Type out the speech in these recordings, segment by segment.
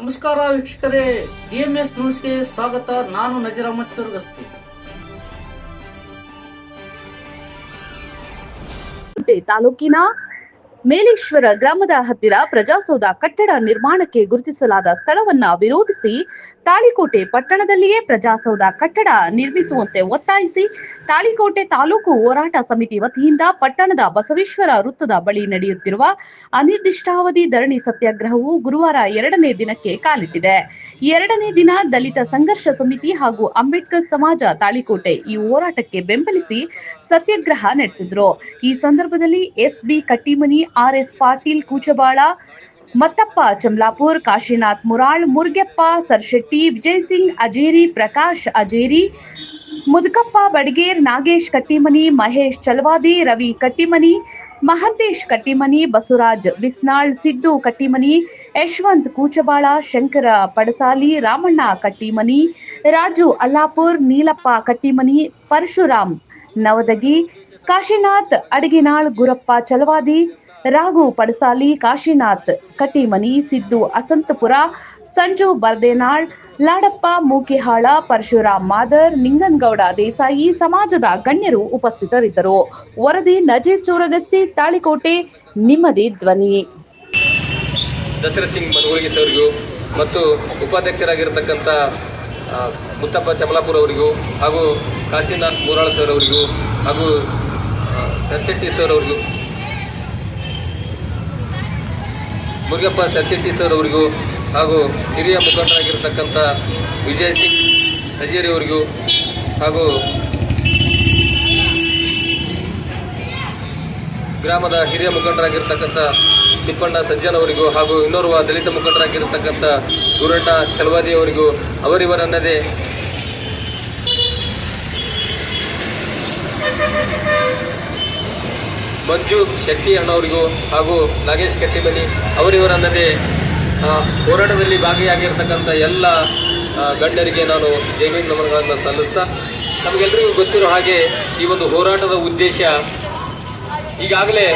ನಮಸ್ಕಾರ ವೀಕ್ಷಕರೇ, ಡಿಎಂಎಸ್ ನ್ಯೂಸ್ಗೆ ಸ್ವಾಗತ. ನಾನು ನಜೀರ್ ಅಹಮದ್ ಚುರ್ಗಸ್ತಿ. ತಾಲೂಕಿನ ಮೇಲೇಶ್ವರ ಗ್ರಾಮದ ಹತ್ತಿರ ಪ್ರಜಾಸೌಧ ಕಟ್ಟಡ ನಿರ್ಮಾಣಕ್ಕೆ ಗುರುತಿಸಲಾದ ಸ್ಥಳವನ್ನ ವಿರೋಧಿಸಿ ತಾಳಿಕೋಟೆ ಪಟ್ಟಣದಲ್ಲಿಯೇ ಪ್ರಜಾಸೌಧ ಕಟ್ಟಡ ನಿರ್ಮಿಸುವಂತೆ ಒತ್ತಾಯಿಸಿ ತಾಳಿಕೋಟೆ ತಾಲೂಕು ಹೋರಾಟ ಸಮಿತಿ ವತಿಯಿಂದ ಪಟ್ಟಣದ ಬಸವೇಶ್ವರ ವೃತ್ತದ ಬಳಿ ನಡೆಯುತ್ತಿರುವ ಅನಿರ್ದಿಷ್ಟಾವಧಿ ಧರಣಿ ಸತ್ಯಾಗ್ರಹವು ಗುರುವಾರ 2ನೇ ದಿನಕ್ಕೆ ಕಾಲಿಟ್ಟಿದೆ. 2ನೇ ದಿನ ದಲಿತ ಸಂಘರ್ಷ ಸಮಿತಿ ಹಾಗೂ ಅಂಬೇಡ್ಕರ್ ಸಮಾಜ ತಾಳಿಕೋಟೆ ಈ ಹೋರಾಟಕ್ಕೆ ಬೆಂಬಲಿಸಿ ಸತ್ಯಾಗ್ರಹ ನಡೆಸಿದ್ರು. ಈ ಸಂದರ್ಭದಲ್ಲಿ ಎಸ್ಬಿ ಕಟ್ಟಿಮನಿ, ಆರ್ಎಸ್ ಪಾಟೀಲ್ ಕೂಚಬಾಳ, ಮತ್ತಪ್ಪ ಚಮ್ಲಾಪುರ್, ಕಾಶಿನಾಥ್ ಮುರಾಳ್, ಮುರುಗೆಪ್ಪ ಸರ್ಶೆಟ್ಟಿ, ವಿಜಯ್ ಸಿಂಗ್ ಅಜೇರಿ, ಪ್ರಕಾಶ್ ಅಜೇರಿ, ಮುದಕಪ್ಪ ಬಡಗೇರ್, ನಾಗೇಶ್ ಕಟ್ಟಿಮನಿ, ಮಹೇಶ್ ಚಲವಾದಿ, ರವಿ ಕಟ್ಟಿಮನಿ, ಮಹಂತೇಶ್ ಕಟ್ಟಿಮನಿ, ಬಸವರಾಜ್ ಬಿಸ್ನಾಳ್, ಸಿದ್ದು ಕಟ್ಟಿಮನಿ, ಯಶವಂತ್ ಕೂಚಬಾಳ, ಶಂಕರ ಪಡಸಾಲಿ, ರಾಮಣ್ಣ ಕಟ್ಟಿಮನಿ, ರಾಜು ಅಲ್ಲಾಪುರ್, ನೀಲಪ್ಪ ಕಟ್ಟಿಮನಿ, ಪರಶುರಾಮ್ ನವದಗಿ, ಕಾಶಿನಾಥ್ ಅಡಗಿನಾಳ್, ಗುರಪ್ಪ ಚಲವಾದಿ, ರಾಘು ಪಡಸಾಲಿ, ಕಾಶಿನಾಥ್ ಕಟ್ಟಿಮನಿ, ಸಿದ್ದು ಅಸಂತಪುರ, ಸಂಜು ಬರ್ದೇನಾಳ್, ಲಾಡಪ್ಪ ಮೂಕಿಹಾಳ, ಪರಶುರಾಮ್ ಮಾದರ್, ನಿಂಗನಗೌಡ ದೇಸಾಯಿ ಸಮಾಜದ ಗಣ್ಯರು ಉಪಸ್ಥಿತರಿದ್ದರು. ವರದಿ ನಜೀರ್ ಚೋರಗಸ್ತಿ, ತಾಳಿಕೋಟೆ, ನಿಮ್ಮದೇ ಧ್ವನಿ. ದಶರಥ್ ಸಿಂಗ್ ಮನವೂರಿಗೆ ಅವರಿಗೂ ಮತ್ತು ಉಪಾಧ್ಯಕ್ಷರಾಗಿರತಕ್ಕಂಥ ಮುತ್ತಪ್ಪ ಚಮಲಾಪುರ ಅವರಿಗೂ ಹಾಗೂ ಕಾಶಿನಾಥ್ ಮುರಾಳ್ ಸರ್ ಅವರಿಗೂ ಹಾಗೂ ಸರ್ಶೆಟ್ಟಿ ಸರ್ ಅವರಿಗೂ, ಮುರುಗಪ್ಪ ಸರ್ಶೆಟ್ಟಿ ಸರ್ ಅವರಿಗೂ ಹಾಗೂ ಹಿರಿಯ ಮುಖಂಡರಾಗಿರ್ತಕ್ಕಂಥ ವಿಜಯ್ ಸಿಂಗ್ ಅಜೇರಿ ಅವರಿಗೂ ಹಾಗೂ ಗ್ರಾಮದ ಹಿರಿಯ ಮುಖಂಡರಾಗಿರ್ತಕ್ಕಂಥ ತಿಪ್ಪಣ್ಣ ಸಜ್ಜನ್ ಅವರಿಗೂ ಹಾಗೂ ಇನ್ನೋರ್ವ ದಲಿತ ಮುಖಂಡರಾಗಿರ್ತಕ್ಕಂಥ ಗುರಣ್ಣ ಚಲವಾದಿ ಅವರಿಗೂ ಅವರಿವರನ್ನದೇ ಮಂಜು ಶೆಟ್ಟಿ ಅಣ್ಣವರಿಗೂ ಹಾಗೂ ನಾಗೇಶ್ ಕಟ್ಟಿಮನಿ ಅವರಿವರನ್ನದೇ ಹೋರಾಟದಲ್ಲಿ ಭಾಗಿಯಾಗಿರ್ತಕ್ಕಂಥ ಎಲ್ಲ ಗಣ್ಯರಿಗೆ ನಾನು ಜೈವಿನ್ ನಮನಗಳನ್ನು ಸಲ್ಲಿಸ್ತಾ, ನಮಗೆಲ್ಲರಿಗೂ ಗೊತ್ತಿರೋ ಹಾಗೆ ಈ ಒಂದು ಹೋರಾಟದ ಉದ್ದೇಶ ಈಗಾಗಲೇ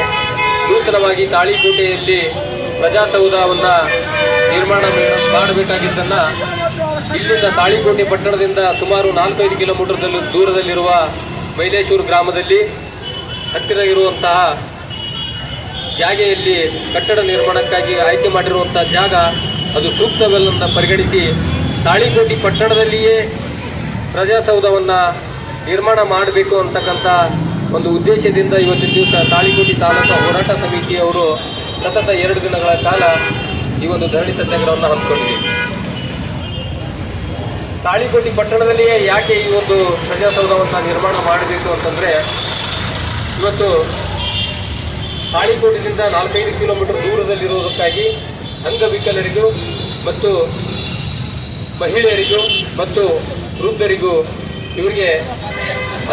ನೂತನವಾಗಿ ತಾಳಿಕೋಟೆಯಲ್ಲಿ ಪ್ರಜಾಸೌಧವನ್ನು ನಿರ್ಮಾಣ ಮಾಡಬೇಕಾಗಿದ್ದನ್ನು ಇಲ್ಲಿಂದ ತಾಳಿಕೋಟೆ ಪಟ್ಟಣದಿಂದ ಸುಮಾರು 4-5 ಕಿಲೋಮೀಟರ್ ದೂರದಲ್ಲಿರುವ ಮೈಲೇಶ್ವರ ಗ್ರಾಮದಲ್ಲಿ ಹತ್ತಿರ ಇರುವಂತಹ ಜಾಗೆಯಲ್ಲಿ ಕಟ್ಟಡ ನಿರ್ಮಾಣಕ್ಕಾಗಿ ಆಯ್ಕೆ ಮಾಡಿರುವಂತಹ ಜಾಗ ಅದು ಸೂಕ್ತವಲ್ಲ ಪರಿಗಣಿಸಿ ತಾಳಿಕೋಟೆ ಪಟ್ಟಣದಲ್ಲಿಯೇ ಪ್ರಜಾಸೌಧವನ್ನು ನಿರ್ಮಾಣ ಮಾಡಬೇಕು ಅಂತಕ್ಕಂಥ ಒಂದು ಉದ್ದೇಶದಿಂದ ಇವತ್ತಿನ ದಿವಸ ತಾಳಿಕೋಟೆ ತಾಲೂಕು ಹೋರಾಟ ಸಮಿತಿಯವರು ಸತತ 2 ದಿನಗಳ ಕಾಲ ಈ ಒಂದು ಧರಣಿ ಸತ್ಯಾಗ್ರಹವನ್ನು ಹಮ್ಮಿಕೊಂಡಿದೆ. ತಾಳಿಕೋಟೆ ಪಟ್ಟಣದಲ್ಲಿಯೇ ಯಾಕೆ ಈ ಒಂದು ಪ್ರಜಾಸೌಧವನ್ನು ನಿರ್ಮಾಣ ಮಾಡಬೇಕು ಅಂತಂದರೆ, ಇವತ್ತು ತಾಳಿಕೋಟೆಯಿಂದ 4-5 ಕಿಲೋಮೀಟರ್ ದೂರದಲ್ಲಿರುವುದಕ್ಕಾಗಿ ಅಂಗವಿಕಲರಿಗೂ ಮತ್ತು ಮಹಿಳೆಯರಿಗೂ ಮತ್ತು ವೃದ್ಧರಿಗೂ ಇವರಿಗೆ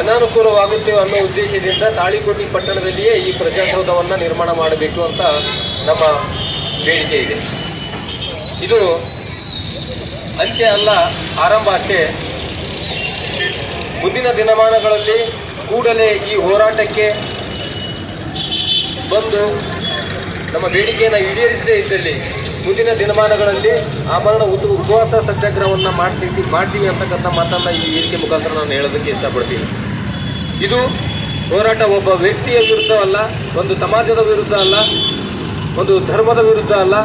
ಅನಾನುಕೂಲವಾಗುತ್ತೆ ಅನ್ನೋ ಉದ್ದೇಶದಿಂದ ತಾಳಿಕೋಟೆ ಪಟ್ಟಣದಲ್ಲಿಯೇ ಈ ಪ್ರಜಾಸೌಧವನ್ನು ನಿರ್ಮಾಣ ಮಾಡಬೇಕು ಅಂತ ನಮ್ಮ ಬೇಡಿಕೆ ಇದೆ. ಇದು ಅಂತ್ಯ ಅಲ್ಲ, ಆರಂಭ ಅಷ್ಟೇ. ಮುಂದಿನ ದಿನಮಾನಗಳಲ್ಲಿ ಕೂಡಲೇ ಈ ಹೋರಾಟಕ್ಕೆ ಬಂದು ನಮ್ಮ ಬೇಡಿಕೆಯನ್ನು ಈಡೇರಿಸದೇ ಇದ್ದಲ್ಲಿ ಮುಂದಿನ ದಿನಮಾನಗಳಲ್ಲಿ ಆಮರಣ ಉಪವಾಸ ಸತ್ಯಾಗ್ರಹವನ್ನು ಮಾಡ್ತೀವಿ ಅಂತಕ್ಕಂಥ ಮಾತನ್ನು ಈ ವೇದಿಕೆ ಮುಖಾಂತರ ನಾನು ಹೇಳೋದಕ್ಕೆ ಇಷ್ಟಪಡ್ತೀನಿ. ಇದು ಹೋರಾಟ ಒಬ್ಬ ವ್ಯಕ್ತಿಯ ವಿರುದ್ಧ ಅಲ್ಲ, ಒಂದು ಸಮಾಜದ ವಿರುದ್ಧ ಅಲ್ಲ, ಒಂದು ಧರ್ಮದ ವಿರುದ್ಧ ಅಲ್ಲ,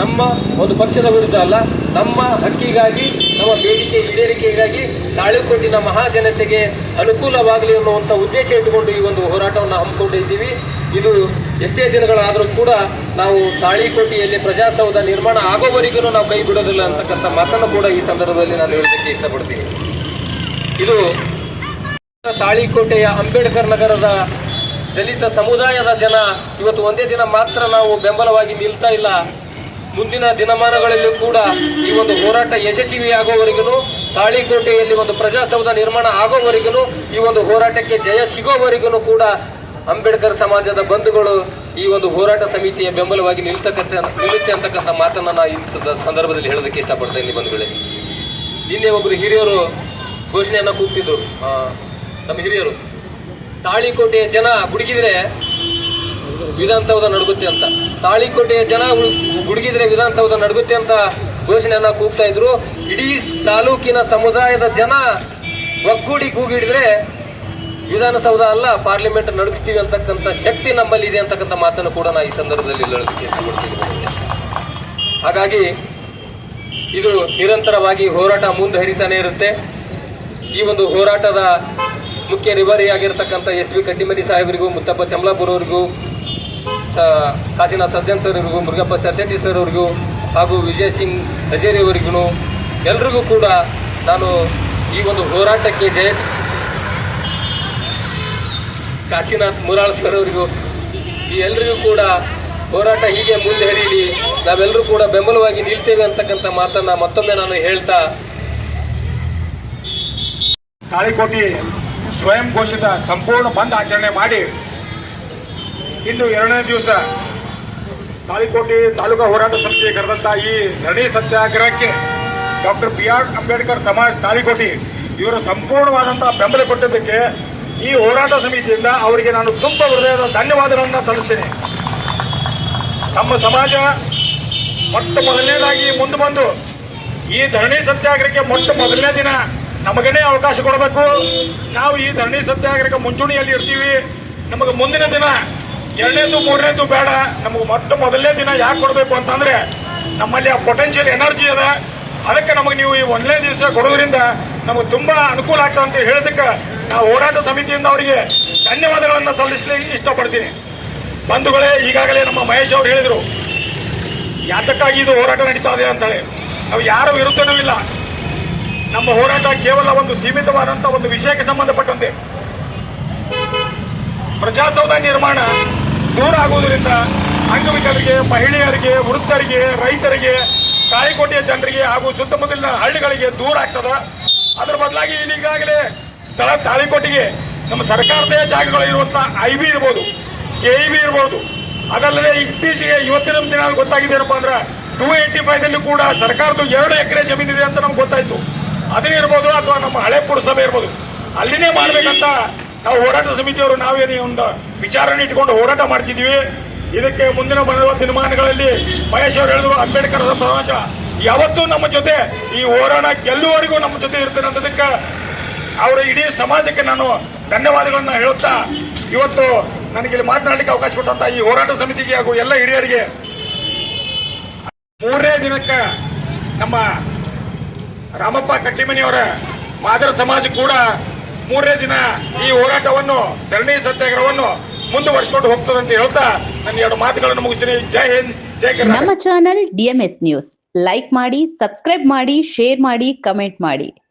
ನಮ್ಮ ಒಂದು ಪಕ್ಷದ ವಿರುದ್ಧ ಅಲ್ಲ, ನಮ್ಮ ಹಕ್ಕಿಗಾಗಿ, ನಮ್ಮ ಬೇಡಿಕೆ ಈಡೇರಿಕೆಗಾಗಿ ತಾಳಿಕೋಟಿನ ಮಹಾಜನತೆಗೆ ಅನುಕೂಲವಾಗಲಿ ಅನ್ನುವಂಥ ಉದ್ದೇಶ ಇಟ್ಟುಕೊಂಡು ಈ ಒಂದು ಹೋರಾಟವನ್ನು ಹಮ್ಮಿಕೊಂಡಿದ್ದೀವಿ. ಇದು ಎಷ್ಟೇ ದಿನಗಳಾದರೂ ಕೂಡ ನಾವು ತಾಳಿಕೋಟೆಯಲ್ಲಿ ಪ್ರಜಾಸೌಧ ನಿರ್ಮಾಣ ಆಗೋವರೆಗೂ ನಾವು ಕೈ ಬಿಡೋದಿಲ್ಲ ಅಂತಕ್ಕಂಥ ಮಾತನ್ನು ಕೂಡ ಈ ಸಂದರ್ಭದಲ್ಲಿ ನಾನು ಹೇಳೋದಕ್ಕೆ ಇಷ್ಟಪಡ್ತೀನಿ. ಇದು ತಾಳಿಕೋಟೆಯ ಅಂಬೇಡ್ಕರ್ ನಗರದ ದಲಿತ ಸಮುದಾಯದ ಜನ ಇವತ್ತು ಒಂದೇ ದಿನ ಮಾತ್ರ ನಾವು ಬೆಂಬಲವಾಗಿ ನಿಲ್ತಾ ಇಲ್ಲ. ಮುಂದಿನ ದಿನಮಾನಗಳಲ್ಲೂ ಕೂಡ ಈ ಒಂದು ಹೋರಾಟ ಯಶಸ್ವಿಯಾಗುವವರೆಗೂ, ತಾಳಿಕೋಟೆಯಲ್ಲಿ ಒಂದು ಪ್ರಜಾಸೌಧ ನಿರ್ಮಾಣ ಆಗೋವರೆಗೂ, ಈ ಒಂದು ಹೋರಾಟಕ್ಕೆ ಜಯ ಸಿಗೋವರೆಗೂ ಕೂಡ ಅಂಬೇಡ್ಕರ್ ಸಮಾಜದ ಬಂಧುಗಳು ಈ ಒಂದು ಹೋರಾಟ ಸಮಿತಿಯ ಬೆಂಬಲವಾಗಿ ನಿಲ್ಲುತ್ತೆ ಅಂತಕ್ಕಂಥ ಮಾತನ್ನು ನಾನು ಈ ಸಂದರ್ಭದಲ್ಲಿ ಹೇಳೋದಕ್ಕೆ ಇಷ್ಟಪಡ್ತೇನೆ. ಬಂಧುಗಳೇ, ನಿನ್ನೆ ಒಬ್ಬರು ಹಿರಿಯರು ಘೋಷಣೆಯನ್ನು ಕೂಗ್ತಿದ್ರು. ನಮ್ಮ ಹಿರಿಯರು, ತಾಳಿಕೋಟೆಯ ಜನ ಗುಡುಗಿದ್ರೆ ವಿಧಾನಸೌಧ ನಡುಗುತ್ತೆ ಅಂತ, ತಾಳಿಕೋಟೆಯ ಜನ ಗುಡುಗಿದ್ರೆ ವಿಧಾನಸೌಧ ನಡುಗುತ್ತೆ ಅಂತ ಘೋಷಣೆಯನ್ನ ಕೂಗ್ತಾ ಇದ್ರು. ಇಡೀ ತಾಲೂಕಿನ ಸಮುದಾಯದ ಜನ ಒಗ್ಗೂಡಿ ಕೂಗಿಡಿದ್ರೆ ವಿಧಾನಸೌಧ ಅಲ್ಲ ಪಾರ್ಲಿಮೆಂಟ್ ನಡುಗಿಸ್ತೀವಿ ಅಂತಕ್ಕಂಥ ಶಕ್ತಿ ನಮ್ಮಲ್ಲಿ ಇದೆ ಅಂತಕ್ಕಂಥ ಮಾತನ್ನು ಕೂಡ ನಾನು ಈ ಸಂದರ್ಭದಲ್ಲಿ ಹೇಳೋದಕ್ಕೆ ಇಷ್ಟಪಡ್ತೀನಿ. ಹಾಗಾಗಿ ಇದು ನಿರಂತರವಾಗಿ ಹೋರಾಟ ಮುಂದುವರಿತಾನೆ ಇರುತ್ತೆ. ಈ ಒಂದು ಹೋರಾಟದ ಮುಖ್ಯ ರಿವರಿಯಾಗಿರ್ತಕ್ಕಂಥ ಎಸ್ ವಿ ಕಟ್ಟಿಮನಿ ಸಾಹೇಬರಿಗೂ, ಮುತ್ತಪ್ಪ ಚಮಲಾಪುರ ಅವರಿಗೂ, ಕಾಶಿನಾಥ್ ಸಜ್ಜನ್ ಸರ್ ಅವರಿಗೂ, ಮುರುಗಪ್ಪ ಸತ್ಯಟಿ ಸರ್ ಅವರಿಗೂ ಹಾಗೂ ವಿಜಯ್ ಸಿಂಗ್ ಹಜೇರಿ ಅವರಿಗೂ ಎಲ್ರಿಗೂ ಕೂಡ ನಾನು ಈ ಒಂದು ಹೋರಾಟಕ್ಕೆ ಕಾಶಿನಾಥ್ ಮುರಾಳ್ ಸರ್ ಅವರಿಗೂ ಈ ಎಲ್ರಿಗೂ ಕೂಡ ಹೋರಾಟ ಹೀಗೆ ಮುಂದುವರಿಯಲಿ, ನಾವೆಲ್ಲರೂ ಕೂಡ ಬೆಂಬಲವಾಗಿ ನಿಲ್ತೇವೆ ಅಂತಕ್ಕಂಥ ಮಾತನ್ನ ಮತ್ತೊಮ್ಮೆ ನಾನು ಹೇಳ್ತಾ, ತಾಳಿಕೋಟೆ ಸ್ವಯಂ ಘೋಷಿತ ಸಂಪೂರ್ಣ ಬಂದ್ ಆಚರಣೆ ಮಾಡಿ ಇಂದು 2ನೇ ದಿವಸ ತಾಳಿಕೋಟೆ ತಾಲೂಕಾ ಹೋರಾಟ ಸಮಿತಿ ಕರೆದಂತಹ ಈ ಧರಣಿ ಸತ್ಯಾಗ್ರಹಕ್ಕೆ ಡಾಕ್ಟರ್ BR ಅಂಬೇಡ್ಕರ್ ಸಮಾಜ್ ತಾಳಿಕೋಟೆ ಇವರು ಸಂಪೂರ್ಣವಾದಂತಹ ಬೆಂಬಲ ಕೊಟ್ಟಿದ್ದಕ್ಕೆ ಈ ಹೋರಾಟ ಸಮಿತಿಯಿಂದ ಅವರಿಗೆ ನಾನು ತುಂಬ ಹೃದಯದ ಧನ್ಯವಾದಗಳನ್ನು ಸಲ್ಲಿಸ್ತೇನೆ. ನಮ್ಮ ಸಮಾಜ ಮೊಟ್ಟ ಮೊದಲನೇದಾಗಿ ಮುಂದೆ ಬಂದು ಈ ಧರಣಿ ಸತ್ಯಾಗ್ರಹಕ್ಕೆ ಮೊದಲನೇ ದಿನ ನಮಗೇನೆ ಅವಕಾಶ ಕೊಡಬೇಕು. ನಾವು ಈ ಧರಣಿ ಸತ್ಯಾಗ್ರಹಕ್ಕೆ ಮುಂಚೂಣಿಯಲ್ಲಿ ಇರ್ತೀವಿ. ನಮಗೆ ಮುಂದಿನ ದಿನ 2ನೇದು 3ನೇದು ಬೇಡ, ನಮಗೆ ಮೊದಲನೇ ದಿನ ಯಾಕೆ ಕೊಡಬೇಕು ಅಂತಂದ್ರೆ ನಮ್ಮಲ್ಲಿ ಆ ಪೊಟೆನ್ಷಿಯಲ್ ಎನರ್ಜಿ ಅದ. ಅದಕ್ಕೆ ನಮಗೆ ನೀವು ಈ 1ನೇ ದಿವಸ ಕೊಡೋದ್ರಿಂದ ನಮಗೆ ತುಂಬಾ ಅನುಕೂಲ ಆಗ್ತದೆ ಅಂತ ಹೇಳೋದಕ್ಕೆ ನಾವು ಹೋರಾಟ ಸಮಿತಿಯಿಂದ ಅವರಿಗೆ ಧನ್ಯವಾದಗಳನ್ನು ಸಲ್ಲಿಸಲಿಕ್ಕೆ ಇಷ್ಟಪಡ್ತೀನಿ. ಬಂಧುಗಳೇ, ಈಗಾಗಲೇ ನಮ್ಮ ಮಹೇಶ್ ಅವರು ಹೇಳಿದರು ಯಾತಕ್ಕಾಗಿ ಇದು ಹೋರಾಟ ನಡೀತಾ ಇದೆ ಅಂತ ಹೇಳಿ. ನಾವು ಯಾರ ವಿರುದ್ಧನೂ ಇಲ್ಲ. ನಮ್ಮ ಹೋರಾಟ ಕೇವಲ ಒಂದು ಸೀಮಿತವಾದಂತಹ ಒಂದು ವಿಷಯಕ್ಕೆ ಸಂಬಂಧಪಟ್ಟಂತೆ ಪ್ರಜಾಸೌಧ ನಿರ್ಮಾಣ ದೂರ ಆಗುವುದರಿಂದ ಅಂಗವಿಕಲರಿಗೆ, ಮಹಿಳೆಯರಿಗೆ, ವೃದ್ಧರಿಗೆ, ರೈತರಿಗೆ, ತಾಳಿಕೋಟೆಯ ಜನರಿಗೆ ಹಾಗೂ ಸುತ್ತಮುತ್ತಲಿನ ಹಳ್ಳಿಗಳಿಗೆ ದೂರ ಆಗ್ತದ. ಅದರ ಬದಲಾಗಿ ಈಗಾಗಲೇ ಸ್ಥಳ ತಾಳಿಕೋಟೆಗೆ ನಮ್ಮ ಸರ್ಕಾರದ ಜಾಗಗಳು ಇರುವಂತಹ IB ಇರ್ಬೋದು, KEB ಇರ್ಬೋದು. ಅದಲ್ಲದೆ ಇತ್ತೀಚೆಗೆ ಇವತ್ತಿನ ದಿನ ಗೊತ್ತಾಗಿದೆ ಏನಪ್ಪಾ ಅಂದ್ರೆ 285 ಕೂಡ ಸರ್ಕಾರದ 2 ಎಕರೆ ಜಮೀನಿದೆ ಅಂತ ನಮ್ಗೆ ಗೊತ್ತಾಯ್ತು. ಅದೇ ಇರ್ಬೋದು ಅಥವಾ ನಮ್ಮ ಹಳೆ ಪುರಸಭೆ ಇರ್ಬೋದು, ಅಲ್ಲಿನೇ ಮಾಡ್ಬೇಕಂತ ನಾವು ಹೋರಾಟ ಸಮಿತಿಯವರು ನಾವೇನು ಒಂದು ವಿಚಾರಣೆ ಇಟ್ಕೊಂಡು ಹೋರಾಟ ಮಾಡ್ತಿದ್ದೀವಿ. ಇದಕ್ಕೆ ಮುಂದಿನ ಬರುವ ದಿನಮಾನಗಳಲ್ಲಿ ಮಹೇಶ್ ಅವರು ಹೇಳಿದ್ರು ಅಂಬೇಡ್ಕರ್ ಸಮಾಜ ಯಾವತ್ತೂ ನಮ್ಮ ಜೊತೆ ಈ ಹೋರಾಟ ಗೆಲ್ಲುವವರೆಗೂ ನಮ್ಮ ಜೊತೆ ಇರ್ತೇನೆ ಅನ್ನೋದಕ್ಕೆ ಅವರ ಇಡೀ ಸಮಾಜಕ್ಕೆ ನಾನು ಧನ್ಯವಾದಗಳನ್ನ ಹೇಳುತ್ತಾ, ಇವತ್ತು ನನಗೆ ಇಲ್ಲಿ ಮಾತನಾಡಲಿಕ್ಕೆ ಅವಕಾಶ ಕೊಟ್ಟಂತ ಈ ಹೋರಾಟ ಸಮಿತಿಗೆ ಹಾಗೂ ಎಲ್ಲ ಹಿರಿಯರಿಗೆ 3ನೇ ದಿನಕ್ಕೆ ನಮ್ಮ ರಾಮಪ್ಪ ಕಟ್ಟಿಮನಿಯವರ ಮಾದರ ಸಮಾಜ ಕೂಡ 3ನೇ ದಿನ ಈ ಹೋರಾಟವನ್ನು ಧರಣಿ ಸತ್ಯಾಗ್ರಹವನ್ನು ಮುಂದುವರಿಸಿಕೊಂಡು ಹೋಗ್ತದೆ ಅಂತ ಹೇಳ್ತಾ ನನ್ನ 2 ಮಾತುಗಳನ್ನು ಮುಗಿಸ್ತೀನಿ. ಜೈ ಹಿಂದ್, ಜೈ ಕರ್ನಾಟಕ. ನಮ್ಮ ಚಾನೆಲ್ DMS ನ್ಯೂಸ್ ಲೈಕ್ ಮಾಡಿ, ಸಬ್ಸ್ಕ್ರೈಬ್ ಮಾಡಿ, ಶೇರ್ ಮಾಡಿ, ಕಮೆಂಟ್ ಮಾಡಿ.